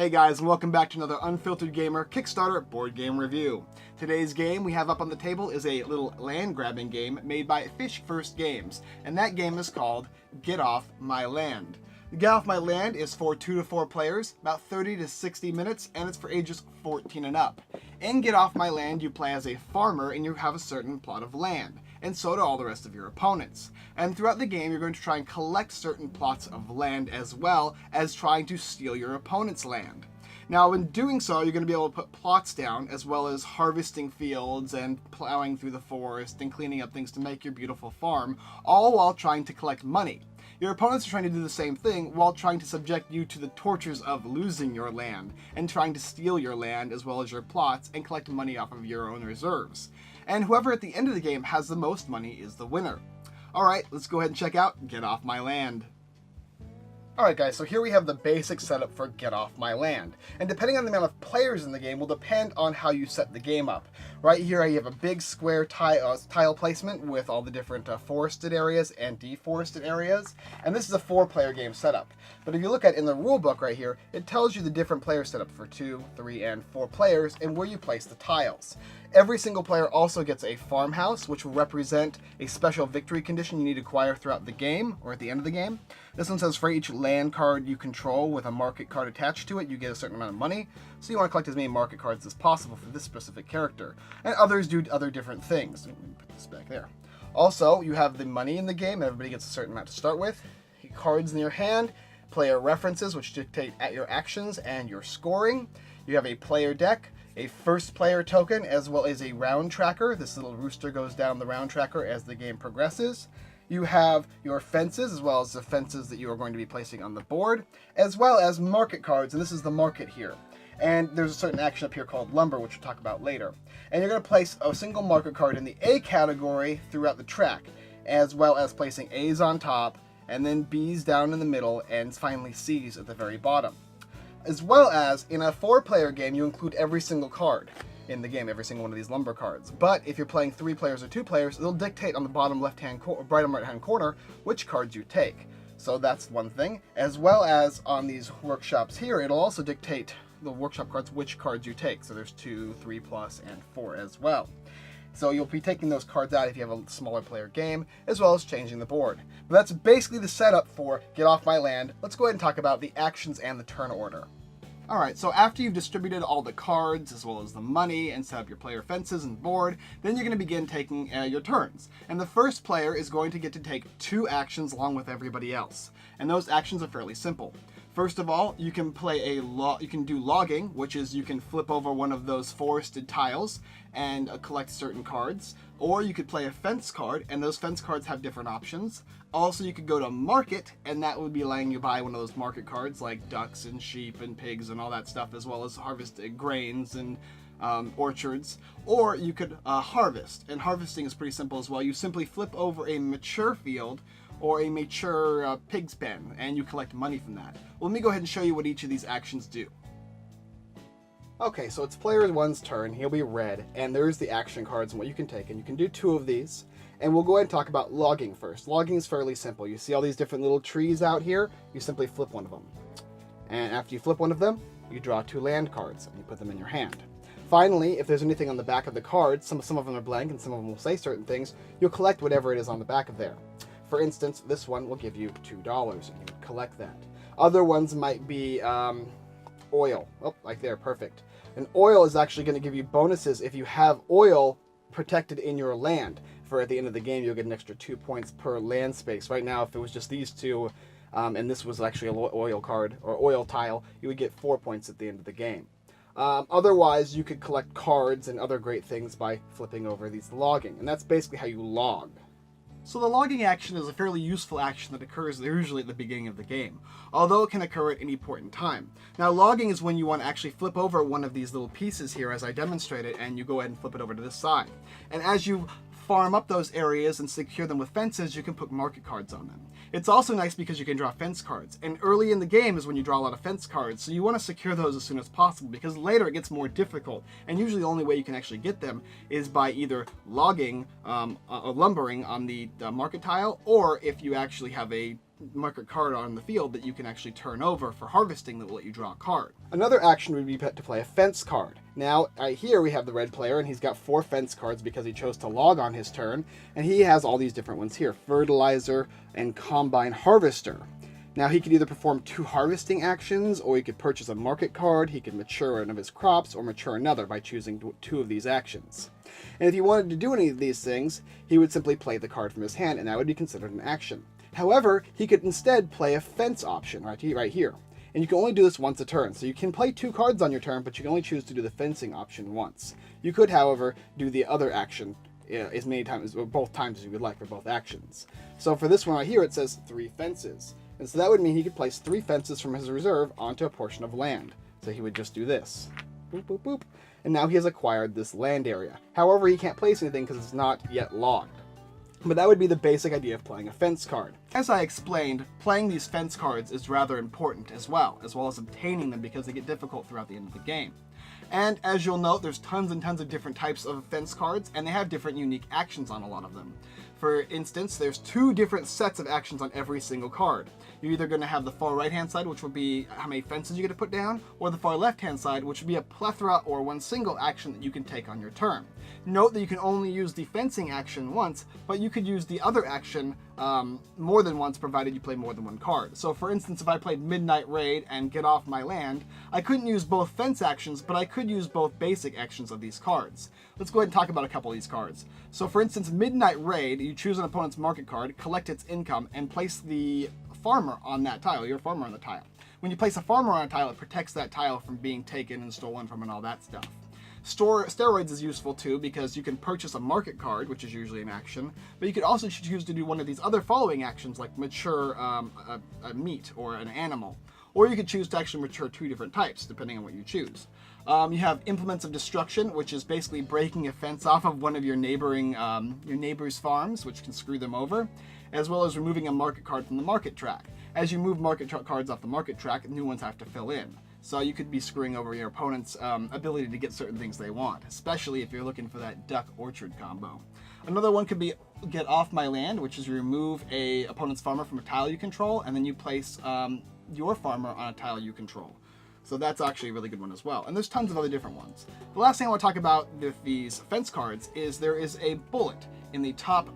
Hey guys, and welcome back to another Unfiltered Gamer Kickstarter board game review. Today's game we have up on the table is a little land grabbing game made by Fish First Games, and that game is called Get Off My Land. Get Off My Land is for 2 to 4 players, about 30 to 60 minutes, and it's for ages 14 and up. In Get Off My Land, you play as a farmer and you have a certain plot of land, and so do all the rest of your opponents. And throughout the game, you're going to try and collect certain plots of land as well as trying to steal your opponent's land. Now, in doing so, you're going to be able to put plots down, as well as harvesting fields and plowing through the forest and cleaning up things to make your beautiful farm, all while trying to collect money. Your opponents are trying to do the same thing while trying to subject you to the tortures of losing your land and trying to steal your land as well as your plots and collect money off of your own reserves. And whoever at the end of the game has the most money is the winner. Alright, let's go ahead and check out Get Off My Land. Alright guys, so here we have the basic setup for Get Off My Land. And depending on the amount of players in the game will depend on how you set the game up. Right here you have a big square tile placement with all the different forested areas and deforested areas. And this is a 4-player game setup. But if you look at in the rule book right here, it tells you the different player setup for 2, 3, and 4 players and where you place the tiles. Every single player also gets a farmhouse, which will represent a special victory condition you need to acquire throughout the game, or at the end of the game. This one says for each land card you control with a market card attached to it, you get a certain amount of money. So you want to collect as many market cards as possible for this specific character. And others do other different things. Let me put this back there. Also, you have the money in the game. Everybody gets a certain amount to start with. Cards in your hand, player references, which dictate at your actions and your scoring. You have a player deck, a first player token, as well as a round tracker. This little rooster goes down the round tracker as the game progresses. You have your fences, as well as the fences that you are going to be placing on the board, as well as market cards, and this is the market here. And there's a certain action up here called lumber, which we'll talk about later. And you're going to place a single market card in the A category throughout the track, as well as placing A's on top, and then B's down in the middle, and finally C's at the very bottom. As well as, in a 4-player game, you include every single card in the game, every single one of these lumber cards. But if you're playing 3 players or 2 players, it'll dictate on the bottom left-hand right-hand corner which cards you take. So that's one thing. As well as on these workshops here, it'll also dictate the workshop cards which cards you take. So there's 2, 3 plus, and 4 as well. So you'll be taking those cards out if you have a smaller player game, as well as changing the board. But that's basically the setup for Get Off My Land. Let's go ahead and talk about the actions and the turn order. Alright, so after you've distributed all the cards, as well as the money, and set up your player fences and board, then you're going to begin taking your turns. And the first player is going to get to take 2 actions along with everybody else. And those actions are fairly simple. First of all, you can do logging, which is you can flip over one of those forested tiles and collect certain cards. Or you could play a fence card, and those fence cards have different options. Also, you could go to market, and that would be letting you buy one of those market cards like ducks and sheep and pigs and all that stuff, as well as harvest grains and orchards. Or you could harvest, and harvesting is pretty simple as well. You simply flip over a mature field or a mature pig's pen, and you collect money from that. Well, let me go ahead and show you what each of these actions do. Okay, so it's player 1's turn. He'll be red, and there's the action cards and what you can take, and you can do 2 of these. And we'll go ahead and talk about logging first. Logging is fairly simple. You see all these different little trees out here? You simply flip one of them. And after you flip one of them, you draw 2 land cards, and you put them in your hand. Finally, if there's anything on the back of the cards, some of them are blank and some of them will say certain things, you'll collect whatever it is on the back of there. For instance, this one will give you $2, and you can collect that. Other ones might be oil. Oh, like there, perfect. And oil is actually going to give you bonuses if you have oil protected in your land. For at the end of the game, you'll get an extra 2 points per land space. Right now, if it was just these 2, and this was actually an oil card or oil tile, you would get 4 points at the end of the game. Otherwise, you could collect cards and other great things by flipping over these logging, and that's basically how you log. So the logging action is a fairly useful action that occurs usually at the beginning of the game, although it can occur at any point in time. Now logging is when you want to actually flip over one of these little pieces here as I demonstrated, and you go ahead and flip it over to this side. And as you farm up those areas and secure them with fences, you can put market cards on them. It's also nice because you can draw fence cards, and early in the game is when you draw a lot of fence cards, so you want to secure those as soon as possible because later it gets more difficult, and usually the only way you can actually get them is by either logging or lumbering on the market tile, or if you actually have a market card on the field that you can actually turn over for harvesting that will let you draw a card. Another action would be to play a fence card. Now, here we have the red player, and he's got 4 fence cards because he chose to log on his turn, and he has all these different ones here: Fertilizer and Combine Harvester. Now, he could either perform 2 harvesting actions, or he could purchase a market card, he could mature one of his crops, or mature another by choosing 2 of these actions. And if he wanted to do any of these things, he would simply play the card from his hand, and that would be considered an action. However, he could instead play a fence option right here. And you can only do this once a turn. So you can play 2 cards on your turn, but you can only choose to do the fencing option once. You could, however, do the other action as many times, or both times as you would like for both actions. So for this one right here, it says 3 fences. And so that would mean he could place 3 fences from his reserve onto a portion of land. So he would just do this. Boop, boop, boop. And now he has acquired this land area. However, he can't place anything because it's not yet logged. But that would be the basic idea of playing a fence card. As I explained, playing these fence cards is rather important as well as obtaining them, because they get difficult throughout the end of the game. And as you'll note, there's tons and tons of different types of fence cards, and they have different unique actions on a lot of them. For instance, there's 2 different sets of actions on every single card. You're either going to have the far right-hand side, which will be how many fences you get to put down, or the far left-hand side, which would be a plethora or one single action that you can take on your turn. Note that you can only use the fencing action once, but you could use the other action more than once, provided you play more than 1 card. So for instance, if I played Midnight Raid and Get Off My Land, I couldn't use both fence actions, but I could use both basic actions of these cards. Let's go ahead and talk about a couple of these cards. So for instance, Midnight Raid, you choose an opponent's market card, collect its income, and place the farmer on that tile, your farmer on the tile. When you place a farmer on a tile, it protects that tile from being taken and stolen from and all that stuff. Steroids is useful too, because you can purchase a market card, which is usually an action, but you could also choose to do one of these other following actions, like mature a meat or an animal. Or you could choose to actually mature 2 different types, depending on what you choose. You have Implements of Destruction, which is basically breaking a fence off of one of your neighbor's farms, which can screw them over, as well as removing a market card from the market track. As you move market cards off the market track, new ones have to fill in. So you could be screwing over your opponent's ability to get certain things they want, especially if you're looking for that duck orchard combo. Another one could be Get Off My Land, which is you remove a opponent's farmer from a tile you control, and then you place your farmer on a tile you control. So that's actually a really good one as well. And there's tons of other different ones. The last thing I want to talk about with these fence cards is there is a bullet in the top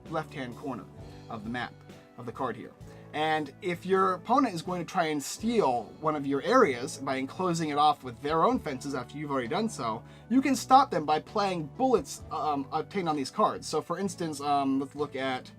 left-hand corner of the map, of the card here. And if your opponent is going to try and steal one of your areas by enclosing it off with their own fences after you've already done so, you can stop them by playing bullets obtained on these cards. So for instance, let's look at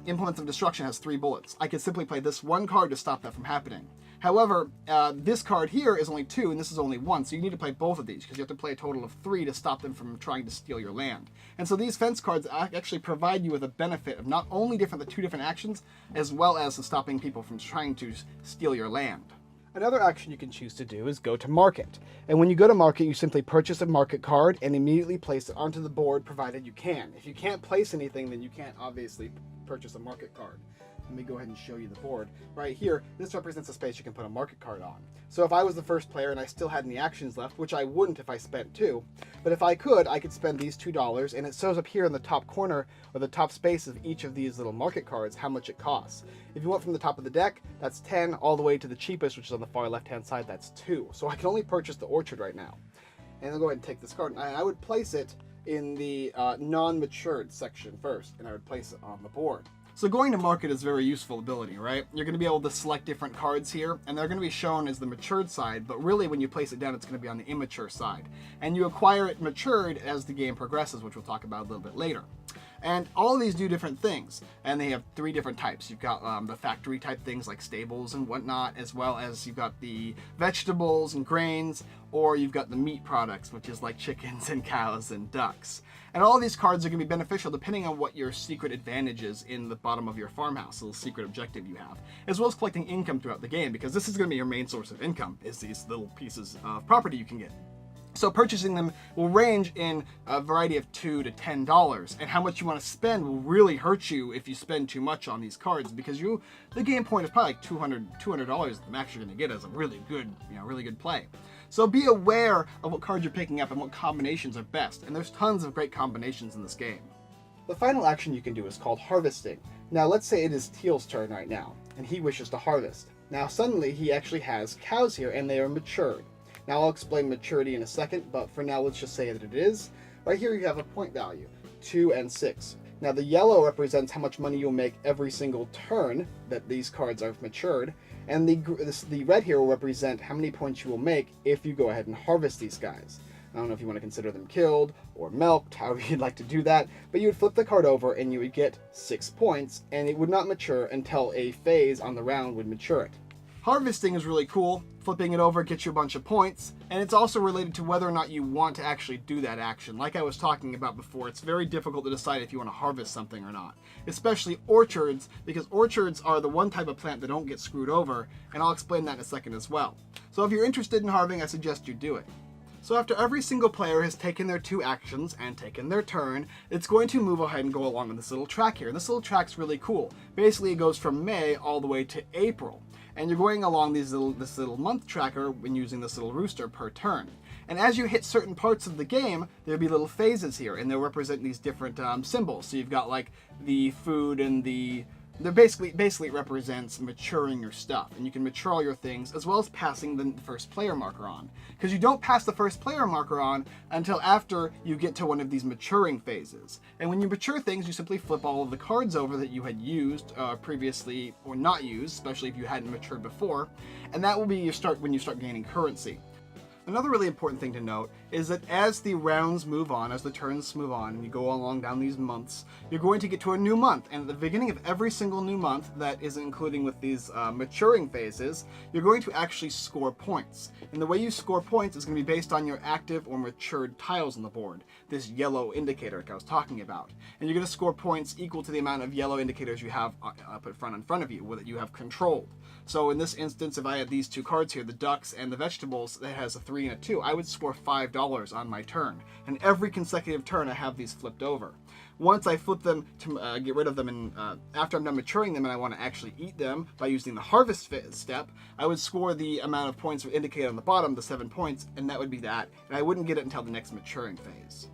Implements of Destruction has 3 bullets. I could simply play this 1 card to stop that from happening. However, this card here is only 2, and this is only 1, so you need to play both of these, because you have to play a total of 3 to stop them from trying to steal your land. And so these fence cards actually provide you with a benefit of not only the 2 different actions, as well as stopping people from trying to steal your land. Another action you can choose to do is go to market. And when you go to market, you simply purchase a market card and immediately place it onto the board, provided you can. If you can't place anything, then you can't obviously purchase a market card. Let me go ahead and show you the board. Right here, this represents a space you can put a market card on. So if I was the first player and I still had any actions left, which I wouldn't if I spent 2, but if I could spend these $2, and it shows up here in the top corner, or the top space of each of these little market cards, how much it costs. If you want from the top of the deck, that's 10, all the way to the cheapest, which is on the far left-hand side, that's 2. So I can only purchase the orchard right now. And I'll go ahead and take this card, and I would place it in the non-matured section first, and I would place it on the board. So going to market is a very useful ability, right? You're going to be able to select different cards here, and they're going to be shown as the matured side, but really when you place it down, it's going to be on the immature side. And you acquire it matured as the game progresses, which we'll talk about a little bit later. And all of these do different things, and they have 3 different types. You've got the factory type things like stables and whatnot, as well as you've got the vegetables and grains, or you've got the meat products, which is like chickens and cows and ducks. And all of these cards are going to be beneficial depending on what your secret advantage is in the bottom of your farmhouse, a little secret objective you have, as well as collecting income throughout the game, because this is going to be your main source of income, is these little pieces of property you can get. So purchasing them will range in a variety of $2 to $10, and how much you want to spend will really hurt you if you spend too much on these cards, because the game point is probably like $200 the max you're going to get as a really good play. So be aware of what cards you're picking up and what combinations are best, and there's tons of great combinations in this game. The final action you can do is called harvesting. Now let's say it is Teal's turn right now, and he wishes to harvest. Now suddenly he actually has cows here, and they are matured. Now I'll explain maturity in a second, but for now let's just say that it is. Right here you have a point value, 2 and 6. Now the yellow represents how much money you'll make every single turn that these cards are matured, and the red here will represent how many points you will make if you go ahead and harvest these guys. I don't know if you want to consider them killed or milked, however you'd like to do that, but you would flip the card over and you would get 6 points, and it would not mature until a phase on the round would mature it. Harvesting is really cool. Flipping it over gets you a bunch of points, and it's also related to whether or not you want to actually do that action. Like I was talking about before, it's very difficult to decide if you want to harvest something or not, especially orchards, because orchards are the one type of plant that don't get screwed over, and I'll explain that in a second as well. So if you're interested in harvesting, I suggest you do it. So after every single player has taken their 2 actions and taken their turn, it's going to move ahead and go along on this little track here. This little track's really cool. Basically, it goes from May all the way to April. And you're going along this little month tracker when using this little rooster per turn. And as you hit certain parts of the game, there'll be little phases here, and they'll represent these different symbols. So you've got like the food and they're basically represents maturing your stuff, and you can mature all your things as well as passing the first player marker on. Because you don't pass the first player marker on until after you get to one of these maturing phases. And when you mature things, you simply flip all of the cards over that you had used previously or not used, especially if you hadn't matured before, and that will be when you start gaining currency. Another really important thing to note is that as the rounds move on, as the turns move on, and you go along down these months, you're going to get to a new month. And at the beginning of every single new month, that is including with these maturing phases, you're going to actually score points. And the way you score points is going to be based on your active or matured tiles on the board, this yellow indicator like I was talking about. And you're going to score points equal to the amount of yellow indicators you have up in front of you, that you have controlled. So in this instance, if I had these 2 cards here, the ducks and the vegetables, that has a 3 and a 2, I would score $5 on my turn. And every consecutive turn, I have these flipped over. Once I flip them to get rid of them, and after I'm done maturing them and I want to actually eat them by using the harvest step, I would score the amount of points indicated on the bottom, the 7 points, and that would be that. And I wouldn't get it until the next maturing phase.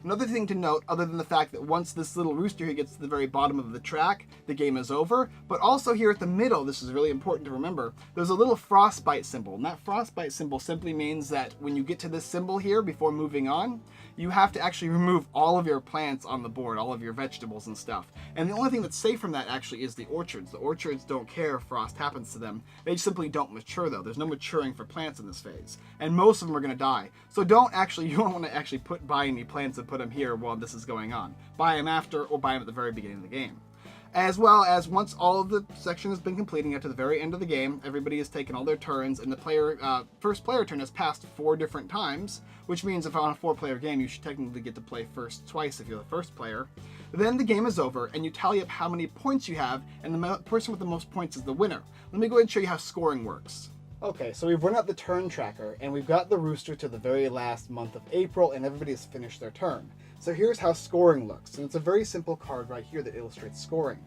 Another thing to note, other than the fact that once this little rooster here gets to the very bottom of the track, the game is over, but also here at the middle, this is really important to remember, there's a little frostbite symbol, and that frostbite symbol simply means that when you get to this symbol here before moving on, you have to actually remove all of your plants on the board, all of your vegetables and stuff. And the only thing that's safe from that actually is the orchards. The orchards don't care if frost happens to them. They simply don't mature though. There's no maturing for plants in this phase. And most of them are going to die. So you don't want to actually buy any plants and put them here while this is going on. Buy them after or buy them at the very beginning of the game. As well as once all of the section has been completing at to the very end of the game, everybody has taken all their turns, and the first player turn has passed 4 different times, which means if on a 4-player game, you should technically get to play first twice if you're the first player. Then the game is over, and you tally up how many points you have, and the person with the most points is the winner. Let me go ahead and show you how scoring works. Okay, so we've run out the turn tracker, and we've got the rooster to the very last month of April, and everybody has finished their turn. So here's how scoring looks, and it's a very simple card right here that illustrates scoring.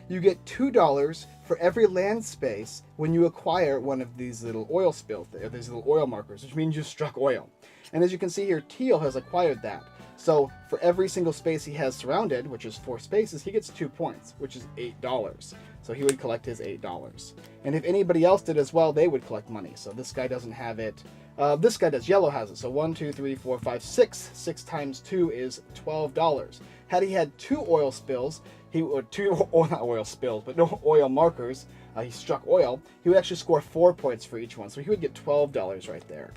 You get $2 for every land space when you acquire one of these little oil spills, these little oil markers, which means you struck oil. And as you can see here, Teal has acquired that. So for every single space he has surrounded, which is 4 spaces, he gets 2 points, which is $8. So he would collect his $8. And if anybody else did as well, they would collect money. So this guy doesn't have it. This guy does. Yellow has it. So 1, 2, 3, 4, 5, 6. 6 times 2 is $12. Had he had 2 oil spills, not oil spills, but no oil markers, he struck oil, he would actually score 4 points for each one. So he would get $12 right there.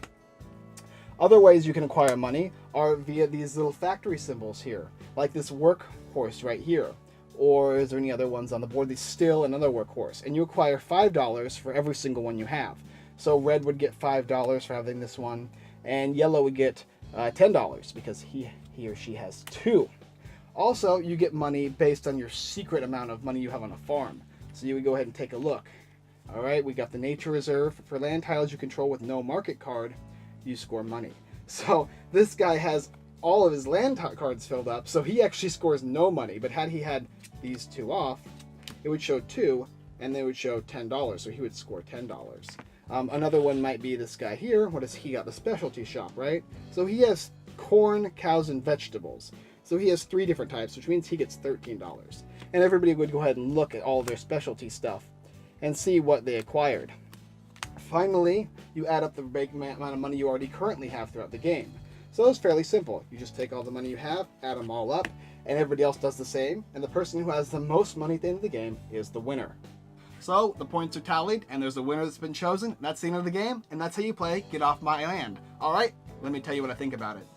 Other ways you can acquire money are via these little factory symbols here, like this workhorse right here. Or is there any other ones on the board? There's still another workhorse. And you acquire $5 for every single one you have. So red would get $5 for having this one, and yellow would get $10 because he or she has 2. Also, you get money based on your secret amount of money you have on a farm. So you would go ahead and take a look. Alright, we got the nature reserve. For land tiles you control with no market card, you score money. So this guy has all of his land cards filled up, so he actually scores no money. But had he had these 2 off, it would show 2, and they would show $10, so he would score $10. Another one might be this guy here. What has he got? The specialty shop, right? So he has corn, cows, and vegetables. So he has 3 different types, which means he gets $13. And everybody would go ahead and look at all their specialty stuff and see what they acquired. Finally, you add up the amount of money you already currently have throughout the game. So it's fairly simple. You just take all the money you have, add them all up, and everybody else does the same, and the person who has the most money at the end of the game is the winner. So the points are tallied, and there's a winner that's been chosen. That's the end of the game, and that's how you play Get Off My Land. Alright, let me tell you what I think about it.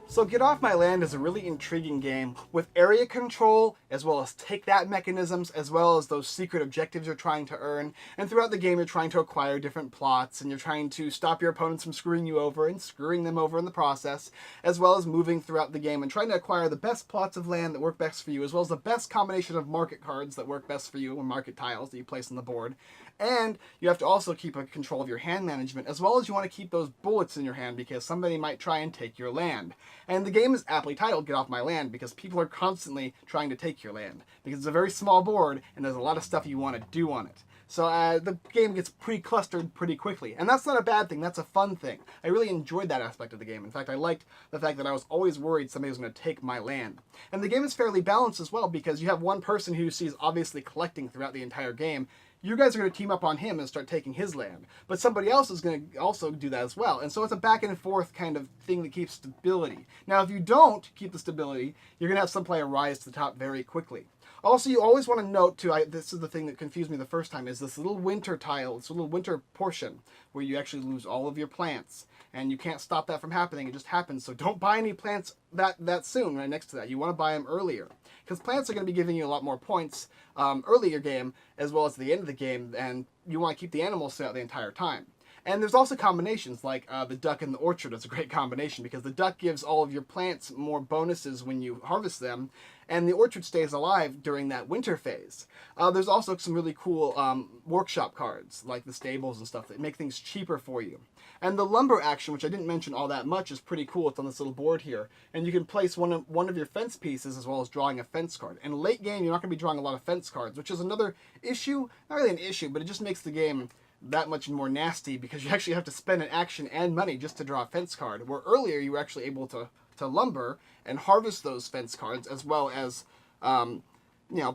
So Get Off My Land is a really intriguing game with area control, as well as take-that mechanisms, as well as those secret objectives you're trying to earn. And throughout the game, you're trying to acquire different plots, and you're trying to stop your opponents from screwing you over and screwing them over in the process, as well as moving throughout the game and trying to acquire the best plots of land that work best for you, as well as the best combination of market cards that work best for you, or market tiles that you place on the board. And you have to also keep a control of your hand management, as well as you want to keep those bullets in your hand because somebody might try and take your land. And the game is aptly titled Get Off My Land because people are constantly trying to take your land, because it's a very small board and there's a lot of stuff you want to do on it. So the game gets pretty clustered pretty quickly. And that's not a bad thing, that's a fun thing. I really enjoyed that aspect of the game. In fact, I liked the fact that I was always worried somebody was going to take my land. And the game is fairly balanced as well, because you have one person who sees obviously collecting throughout the entire game. You guys are going to team up on him and start taking his land. But somebody else is going to also do that as well. And so it's a back and forth kind of thing that keeps stability. Now, if you don't keep the stability, you're going to have some player rise to the top very quickly. Also, you always want to note, too, this is the thing that confused me the first time, is this little winter tile, this little winter portion, where you actually lose all of your plants. And you can't stop that from happening, it just happens. So don't buy any plants that soon, right next to that. You want to buy them earlier. Because plants are going to be giving you a lot more points early in your game, as well as at the end of the game, and you want to keep the animals throughout the entire time. And there's also combinations, like the duck in the orchard is a great combination, because the duck gives all of your plants more bonuses when you harvest them, and the orchard stays alive during that winter phase. There's also some really cool workshop cards, like the stables and stuff, that make things cheaper for you. And the lumber action, which I didn't mention all that much, is pretty cool. It's on this little board here. And you can place one of your fence pieces as well as drawing a fence card. In late game, you're not going to be drawing a lot of fence cards, which is another issue. Not really an issue, but it just makes the game that much more nasty, because you actually have to spend an action and money just to draw a fence card, where earlier you were actually able to lumber and harvest those fence cards, as well as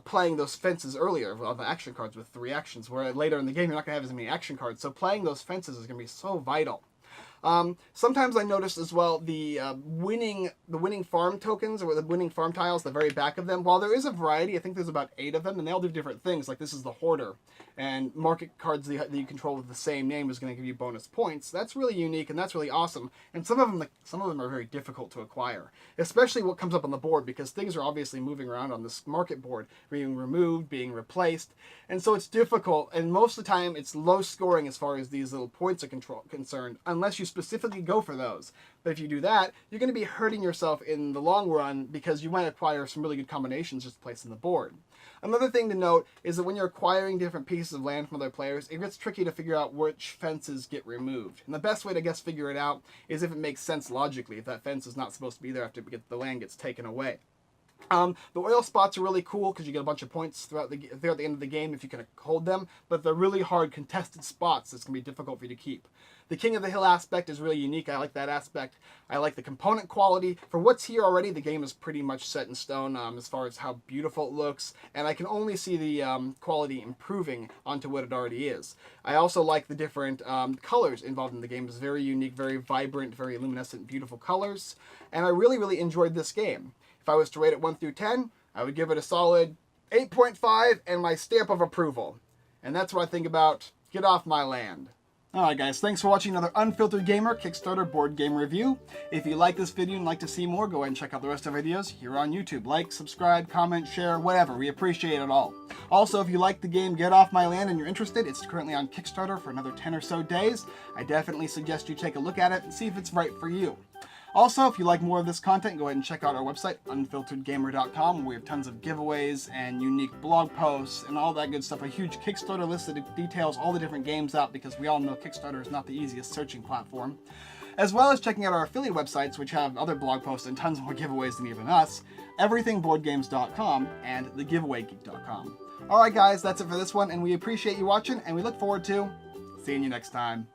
playing those fences earlier of the action cards with 3 actions, where later in the game you're not going to have as many action cards, so playing those fences is going to be so vital. Sometimes I noticed as well the winning farm tokens, or the winning farm tiles, the very back of them. While there is a variety, I think there's about 8 of them, and they all do different things. Like this is the Hoarder, and market cards that you control with the same name is going to give you bonus points. That's really unique, and that's really awesome. And some of them are very difficult to acquire, especially what comes up on the board, because things are obviously moving around on this market board, being removed, being replaced, and so it's difficult. And most of the time, it's low scoring as far as these little points are concerned, unless you specifically go for those. But if you do that, you're going to be hurting yourself in the long run, because you might acquire some really good combinations just placing the board. Another thing to note is that when you're acquiring different pieces of land from other players, it gets tricky to figure out which fences get removed. And the best way to figure it out is if it makes sense logically, if that fence is not supposed to be there after the land gets taken away. The oil spots are really cool because you get a bunch of points throughout the end of the game if you can hold them, but they're really hard contested spots that's going to be difficult for you to keep. The King of the Hill aspect is really unique. I like that aspect. I like the component quality. For what's here already, the game is pretty much set in stone as far as how beautiful it looks, and I can only see the quality improving onto what it already is. I also like the different colors involved in the game. It's very unique, very vibrant, very luminescent, beautiful colors, and I really, really enjoyed this game. If I was to rate it 1 through 10, I would give it a solid 8.5 and my stamp of approval. And that's what I think about Get Off My Land. Alright guys, thanks for watching another Unfiltered Gamer Kickstarter board game review. If you like this video and like to see more, go ahead and check out the rest of our videos here on YouTube. Like, subscribe, comment, share, whatever. We appreciate it all. Also, if you like the game Get Off My Land and you're interested, it's currently on Kickstarter for another 10 or so days. I definitely suggest you take a look at it and see if it's right for you. Also, if you like more of this content, go ahead and check out our website, unfilteredgamer.com, where we have tons of giveaways and unique blog posts and all that good stuff. A huge Kickstarter list that details all the different games out, because we all know Kickstarter is not the easiest searching platform. As well as checking out our affiliate websites, which have other blog posts and tons more giveaways than even us, everythingboardgames.com and thegiveawaygeek.com. Alright guys, that's it for this one, and we appreciate you watching, and we look forward to seeing you next time.